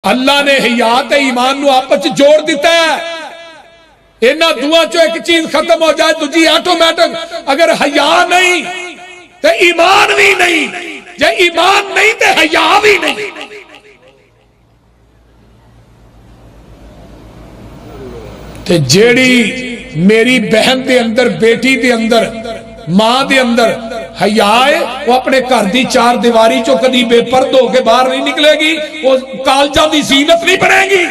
اللہ نے حیات ایمان نو آپس جوڑ دیتا ہے۔ انہاں دعا چو ایک چیز ختم ہو جائے تجھے آٹومیٹک، اگر حیا نہیں تو ایمان بھی نہیں، جے ایمان نہیں تو حیا بھی نہیں۔ تے جیڑی میری بہن دے اندر، بیٹی دے اندر، ماں دے اندر حیا ہے، وہ اپنے گھر دی چار دیواری چو کدی بے پرد ہو کے باہر نہیں نکلے گی، وہ کالجاں دی زینت نہیں بنے گی۔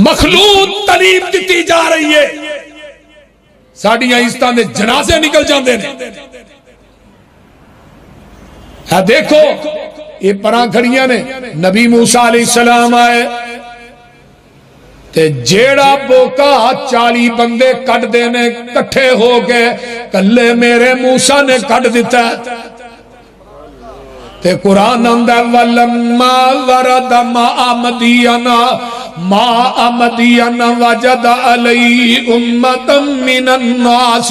مخلوط تعلیم دیتی جا رہی ہے، ساڑیاں عزتاں دے جنازے نکل جاندے نے۔ دیکھو یہ پراں کھڑیاں نے، نبی موسیٰ علیہ السلام آئے تے جیڑا بوکا 40 بندے کٹ دینے کٹھے ہو گئے، کلے میرے موسیٰ نے کٹ دیتا ہے۔ تے قرآن اندر وَلَمَّا وَرَدَ مَاءَ مَدْيَنَ وَجَدَ عَلَيْهِ أُمَّةً مِّنَ النَّاسِ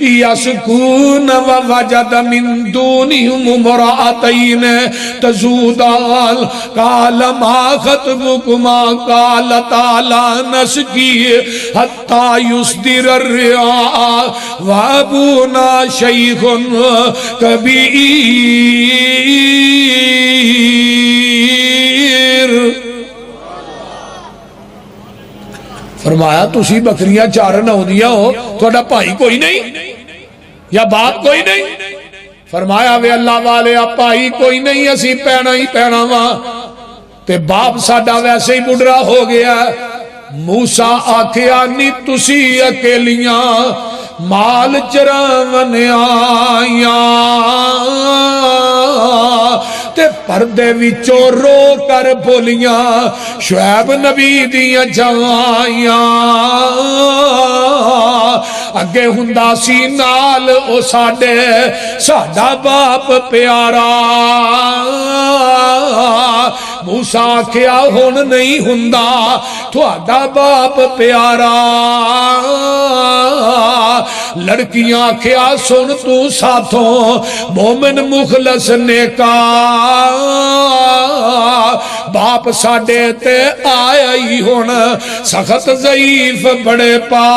يَسْقُونَ وَوَجَدَ مِن دُونِهِمُ امْرَأَتَيْنِ تَذُودَانِ قَالَ مَا خَطْبُكُمَا قَالَتَا لَا نَسْقِي حَتَّى يُصْدِرَ الرِّعَاءُ وَأَبُونَا شَيْخٌ كَبِيرٌ۔ فرمایا تسی بکریاں چارن آؤندیاں ہو، تھوڑا بھائی کوئی نہیں یا باپ کوئی نہیں؟ فرمایا وے اللہ والے بھائی کوئی نہیں، اسی پینا ہی پینا وہاں، تے باپ ساڈا ویسے ہی بڑھرا ہو گیا۔ موسیٰ آکھیا نی تسی اکیلیاں مال چراون آیاں، تے پردے وچوں رو کر بولیاں شعیب نبی دیاں جائیاں، اگے ہندا سی نال او ساڈا باپ پیارا۔ موسیٰ کیا ہن نہیں ہندا تھوڑا باپ پیارا۔ لڑکیاں کیا سن تو ساتھوں مومن مخلص نیکا، باپ ساڈے تے آیا ہی ہن سخت ضعیف بڑے پا،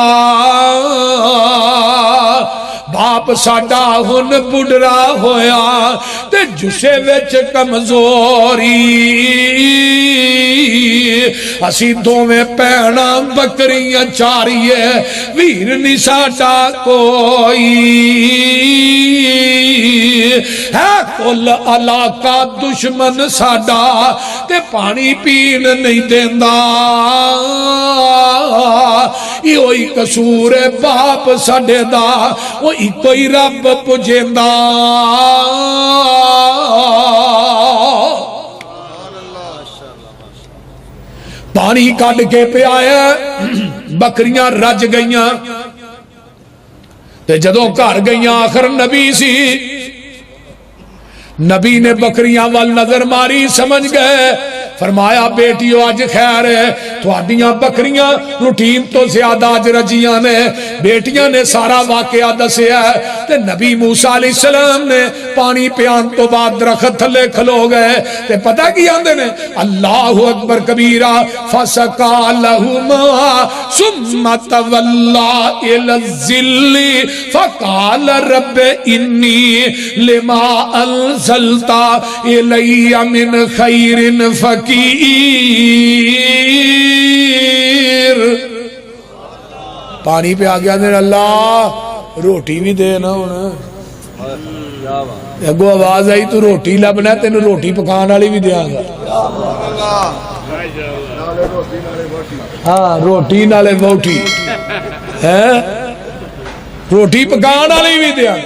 باپ ساڈا ہن بڑھرا ہویا تے جسے وچ کمزوری، اسی دوویں پینا بکریاں چاریے ویر نہیں ساڈا کوئی، ہے کل علاقہ دشمن ساڈا تے پانی پین نہیں دیندا، یہ قصور باپ ساڈے دا، وہ کوئی رب پجیندا۔ پانی کڈ کے پیایا، بکریاں رج گئیاں، تے جدوں گھر گئیاں آخر نبی سی، نبی نے بکریاں وال نظر ماری، سمجھ گئے، فرمایا بیٹیو آج خیر ہے، تھوڑیاں بکریاں روٹین تو زیادہ آج رجیاں نے۔ بیٹیاں نے سارا واقعہ دسیا ہے، تے نبی موسیٰ علیہ السلام نے پانی پیان تو بعد درخت تھلے کھلو گئے، تے پتہ کی آندے نے اللہ اکبر کبیرہ، فَسَقَا لَهُمَا ثُمَّ تَوَلَّىٰ إِلَى الظِّلِّ فَقَالَ رَبِّ إِنِّي لِمَا أَنزَلْتَ إِلَيَّ مِنْ خَيْرٍ فَقِيرٌ۔ پانی پہ آگیا دے اللہ روٹی بھی دے نا ہونا، اگو آواز آئی تو روٹی لبنا ہے، تینو روٹی پکان والی بھی دیا گا، ہاں روٹی نالے بوٹی روٹی پکان والی بھی دیا گا۔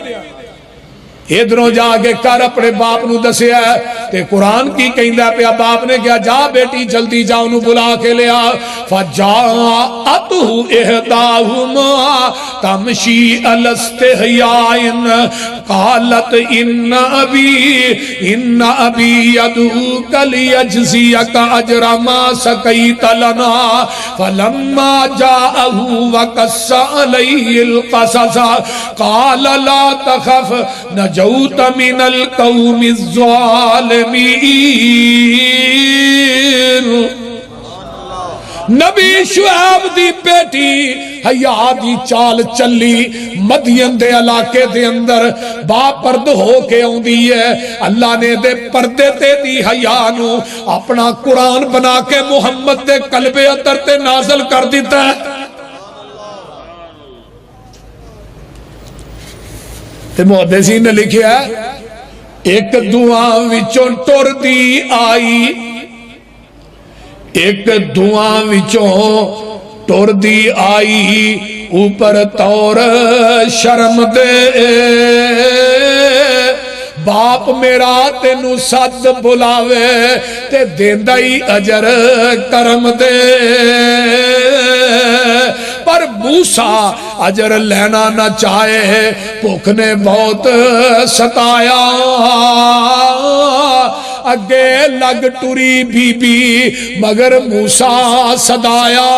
ادھروں جا کے کر اپنے باپ نو دسیا ہے، تے قرآن کی کہندا پیا، باپ نے کہا جا بیٹی جلدی جا انہوں بلا کے لیا، فَجَاءَتْهُ إِحْدَاهُمَا تَمْشِي عَلَى اسْتِحْيَاءٍ قَالَتْ إِنَّ أَبِي يَدْعُوكَ لِيَجْزِيَكَ أَجْرَ مَا سَقَيْتَ لَنَا فَلَمَّا جَاءَهُ وَقَصَّ عَلَيْهِ الْقَصَصَ قَالَ لَا تَخَفْ نجوت من القوم الظالمین۔ نبی شعیب دی بیٹی حیا دی چال چلی مدین دے علاقے دے اندر با پرد ہو کے آندی ہے۔ اللہ نے دے پردے تے دی حیا نو اپنا قرآن بنا کے محمد دے قلب اندر تے نازل کر دیتا ہے۔ تے محدثین نے لکھیا ہے ایک دعا وچوں ٹر دی آئی، ایک دعا وچوں ٹر دی آئی، اوپر طور شرم دے باپ میرا تینو سد بلاوے تے دیندا ہی اجر کرم دے، پر موسیٰ اجر لینا نہ چاہے، بھوک نے بہت ستایا، اگے لگ ٹری بی بی مگر موسیٰ صدایا۔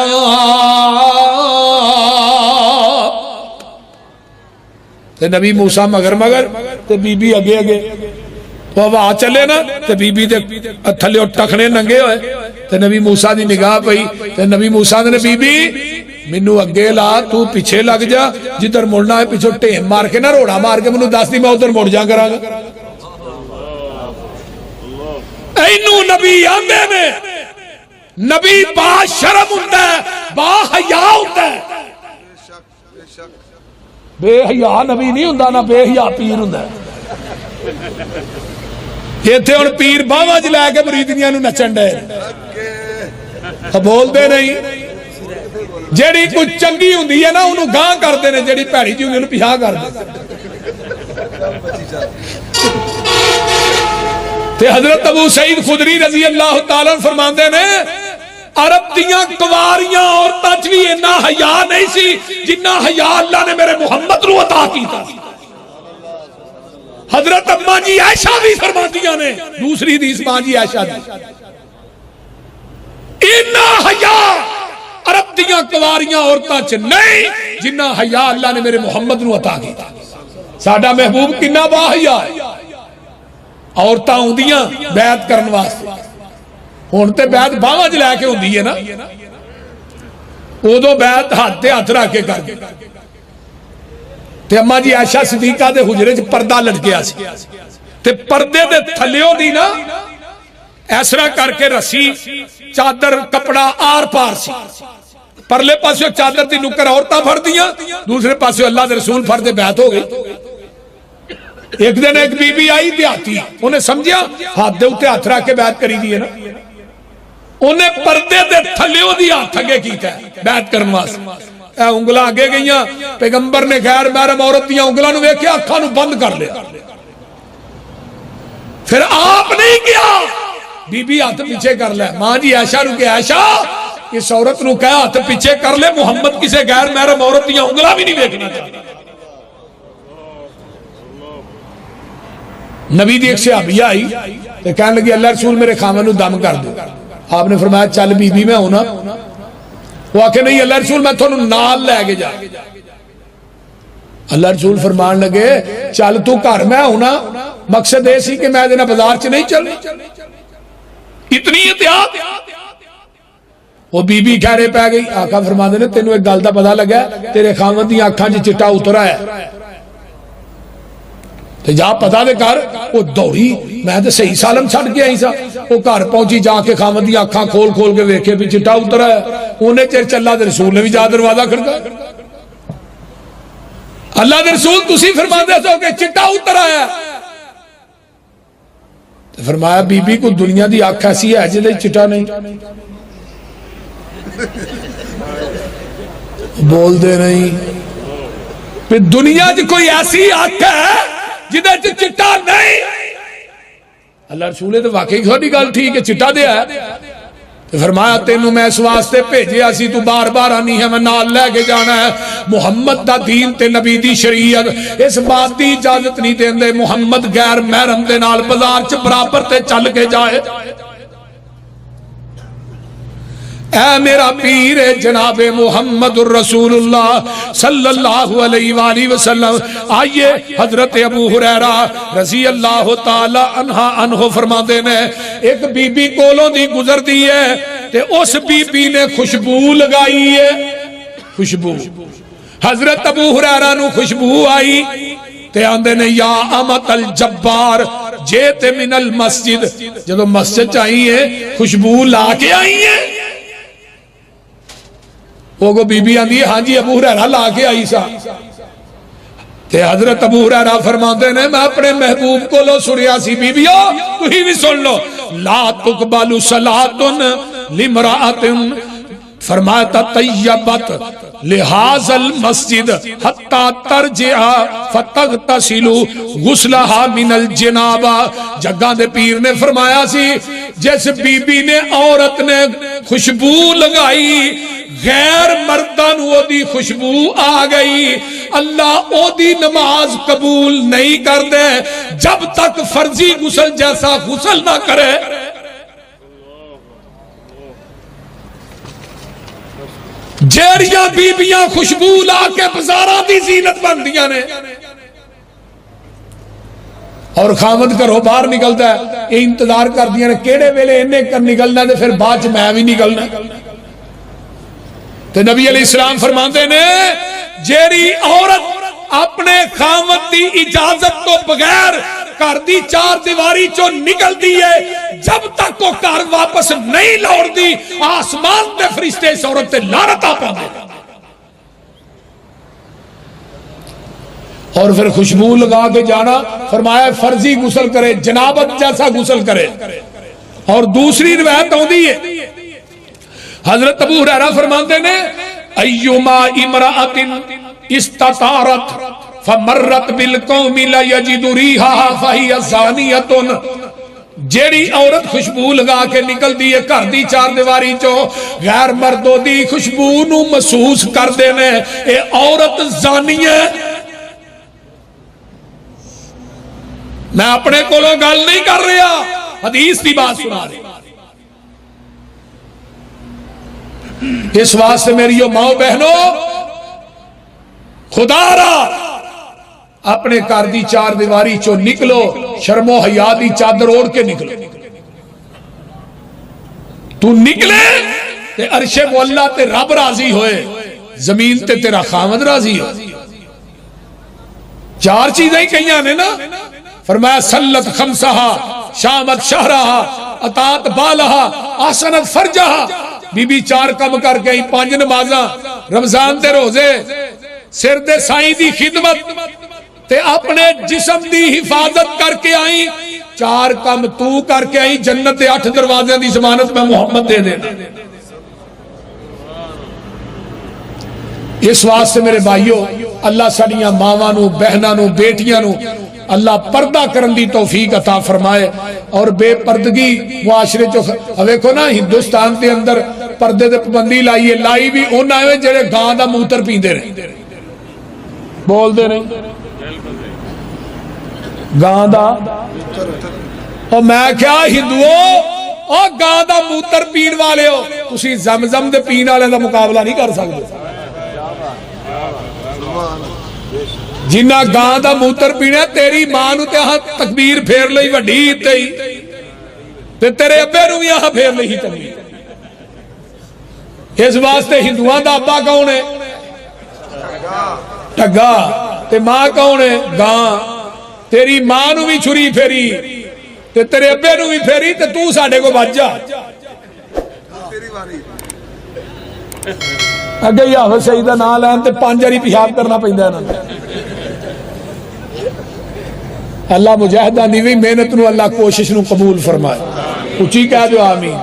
تے نبی موسیٰ مگر تے بی بی اگے تو ہوا چلے نا تے بی بی دے تھلے ٹکھنے ننگے ہوئے تے نبی موسیٰ دی نگاہ پئی تے نبی موسیٰ نے بی بی منو اگے لا، تو پیچھے لگ جا، جدھر مڑنا ہے پیچھو ٹیم مار کے نہ روڑا مار کے منو دس دی میں ادھر مڑ جا کراں گا۔ اینو نبی آندے میں نبی با شرم ہوتا ہے، با حیا ہوتا ہے۔ بے حیا نبی نہیں ہوتا، نہ بے حیا پیر ہوتا ہے۔ یہ تھے ان پیر باواں جلے کے مریدیاں نو نچن دے، بول دے نہیں۔ جیڑی کچھ چنگی ہوندی ہے نا انہوں گاں کر دینے، جیڑی پیڑی جی ہوندی انہوں پیہا کر دے۔ تے حضرت ابو سعید خدری رضی اللہ تعالیٰ فرماندے نے عرب دیاں کواریاں اور تجوی انہا حیا نہیں سی جنہا حیا اللہ نے میرے محمد رو عطا کی تھا۔ حضرت اماں جی عائشہ بھی فرماندیاں نے، دوسری حدیث ماں جی عائشہ دی، انہا حیا عرب دیاں کواریاں عورتاں چ نہیں جنہا حیا اللہ نے میرے محمد رو عطا کی تھا۔ ساڈا محبوب کنا با حیا ہے، عورتاں ہوندیاں بیعت کرن واسطے، ہن تے بیعت باواں جلے کے ہوندی ہے نا، اودوں بیعت ہاتھ تے ہاتھ رکھ کے کر کے۔ تے اماں جی عائشہ صدیقہ دے حجرے چ پردہ لٹکیا سی، تے پردے دے تھلیوں دی نا ایسرا کر کے رسی چادر کپڑا آر پار سی، پرلے پاسے چادر دی نکر عورتاں پھڑ دیاں، دوسرے پاسے اللہ دے رسول پھڑ دے بیعت ہو گئی۔ ایک دن ایک بی بی آئی دیاتی، انہیں سمجھیا ہاتھ دے اتے ہاتھ رکھ کے بیعت کری دی ہے نا، انہیں پردے دے تھلیوں دی ہاتھ اگے کیتا ہے بیعت کرن واسطے۔ اے انگلاں اگے گئیاں، پیغمبر نے غیر محرم عورت دیاں انگلاں نو ویکھیا اکھاں نو بند کر لیا، پھر آپ نہیں کیا، بی بی ہاتھ پیچھے کر لے۔ ماں جی عائشہ رو کہ عائشہ اس عورت نو کہا ہاتھ پیچھے کر لے، محمد کسے غیر محرم عورت دیاں انگلاں بھی نہیں ویکھنا چاہتا۔ نبی دی ایک صحابیہ آئی تو کہنے لگی اللہ رسول میرے خامن نو دم کر دو۔ آپ نے فرمایا چل بی بی میں ہونا، وہ آکے نہیں اللہ رسول میں تھوڑا نال لے کے جا۔ اللہ رسول فرمان لگے چل تو گھر میں ہونا، مقصد ایسی کہ میں دینا بازار چ نہیں چل، اتنی احتیاط۔ وہ بی بی کہرے پہ گئی، آقا فرما دینے تینوں ایک گل دا پتہ لگا تیرے خامن دی آنکھاں جی چٹا اترا ہے، تو جا پتہ دے کر۔ وہ دوڑی، میں تو صحیح سالم چھڑ کے آئی سا، وہ گھر پہنچی جا کے خامن دی آنکھاں کھول کے ویکھے بھی چٹا اترا ہے۔ انہیں چر چلا دے رسول نے بھی جا دروازہ کھڑکا، اللہ دے رسول تسی فرما دے سو کہ چٹا اترا ہے۔ فرمایا بی بی کو دنیا دی آنکھ ایسی ہے جلے چٹا نہیں، بول دے نہیں، پھر دنیا جی کوئی ایسی آنکھ ہے جدے چٹا نہیں۔ اللہ رسول تو واقعی تھوڑی گل ٹھیک ہے، چٹا دیا ہے۔ فرمایا تینوں میں اس واسطے بھیجے اسی تو بار بار آنی ہے، میں نال لے کے جانا ہے۔ محمد دا دین تے نبی دی شریعت اس بات دی اجازت نہیں دیندے محمد غیر محرم دے نال بازار چ برابر تے چل کے جائے۔ اے میرا پیر جناب محمد الرسول اللہ صلی اللہ علیہ وآلہ وسلم. آئیے حضرت ابو ہریرہ رضی اللہ تعالی عنہ فرما دینے ایک بی بی کولوں دی گزر دی ہے تے اس بی بی نے خوشبو لگائی ہے. خوشبو حضرت ابو ہریرہ نو خوشبو آئی تے آندے نے یا امت الجبار جیت من المسجد. جدو مسجد چاہیے خوشبو لا کے آئی ہے. وہ کو بی بی آندی ہے ہاں جی ابو ہریرہ لا کے آئی سا. تے حضرت ابو ہریرہ فرماتے ہیں میں اپنے محبوب کو لو سنیا سی بی بیو تو ہی بھی سن لو لا تقبل صلاۃ لامرأۃ فرمایا طیبت لہذا المسجد حتی ترجع فتغتسل غسلها من الجنابہ. جگہ دے پیر نے فرمایا سی جس بی بی نے عورت نے خوشبو لگائی غیر مردان وہ دی خوشبو آ گئی اللہ او دی نماز قبول نہیں کر دے جب تک فرضی غسل جیسا غسل نہ کرے. جیڑیاں بیبیاں خوشبو لا کے بازاراں دی زینت بن دیاں نے اور خامد گھروں باہر نکلتا ہے یہ انتظار کر دیا نے کیڑے ویلے انہیں کر نکلنا ہے پھر بعد چ میں بھی نکلنا. تو نبی علیہ السلام فرماتے نے جیڑی عورت اپنے خامد دی اجازت تو بغیر گھر دی چار دیواری چو نکل دی ہے جب تک وہ گھر واپس نہیں لوٹ دی آسمان دے فرشتے اس عورت تے لعنت آ پاندے. اور پھر خوشبو لگا کے جانا فرمایا فرضی غسل کرے جنابت جیسا غسل کرے. اور دوسری روایت ہوندی ہے حضرت ابو ہریرہ فرماتے نے ایما امرأۃ استطارت فمرت بالقوم لا یجد ریحها فہی زانیۃ. جیڑی عورت خوشبو لگا کے نکل دی ہے گھر دی چار دیواری چو غیر مردوں دی خوشبو نو محسوس کر دینے اے عورت زانی ہے. میں اپنے کولوں گل نہیں کر رہا حدیث کی بات سنا رہا. اس واسطے میری ماں بہنوں خدا را اپنے گھر دی چار دیواری چو نکلو شرم و حیا دی چادر اوڑھ کے نکلو. تو نکلے تے عرش مولا تے رب راضی ہوئے زمین تے تیرا خامد راضی ہو. چار چیزیں ہی کہیں نے نا فرمایا سلت خمسہا شامت شہرہا اطاعت بالہا آسنت فرجہا. بی بی چار کم کر کے 5 نمازاں رمضان دے روزے سر دے سائیں دی خدمت تے اپنے جسم دی حفاظت کر کے آئیں 4 کم تو کر کے آئیں جنت دے 8 دروازے دی ضمانت میں محمد دے دینا. اس واسطے میرے بھائیو اللہ ساڈیاں ماواں نو بہناں نو بیٹیاں نو اللہ پردہ کرن دی توفیق عطا فرمائے اور بے پردگی معاشرے چو ویکھو نا ہندوستان دے اندر پردے تے پابندی لائی ہے لائی بھی انہاں نے جڑے گاں دا موتر پیندے رہے بول دے نہیں گاں دا اور میں کیا ہندوؤ اور گاں دا موتر پین والے ہو تسی زمزم دے پین والے دا مقابلہ نہیں کر سکتے. جنہ گاں دا موتر پینا تیری ماں نو تے ہاں تکبیر پھیر لئی وڈی تے تیرے ابے نو بھی ہاں پھیر لئی تکبیر. اس واسطے ہندوؤں دا ابا کون ہے ٹگا تے ماں کون ہے گاں. تیری ماں نو بھی چھری پھیری تے تیرے ابے نو بھی پھیری تے تو ساڈے کو بچ جا. اگے یاہوہ سیدہ نہ لین تے 5 واری پیشاب کرنا پیندا ہے نا. اللہ مجاہدہ نیوی محنت نو اللہ کوشش نو قبول فرمائے. اچھی کہہ دو آمین.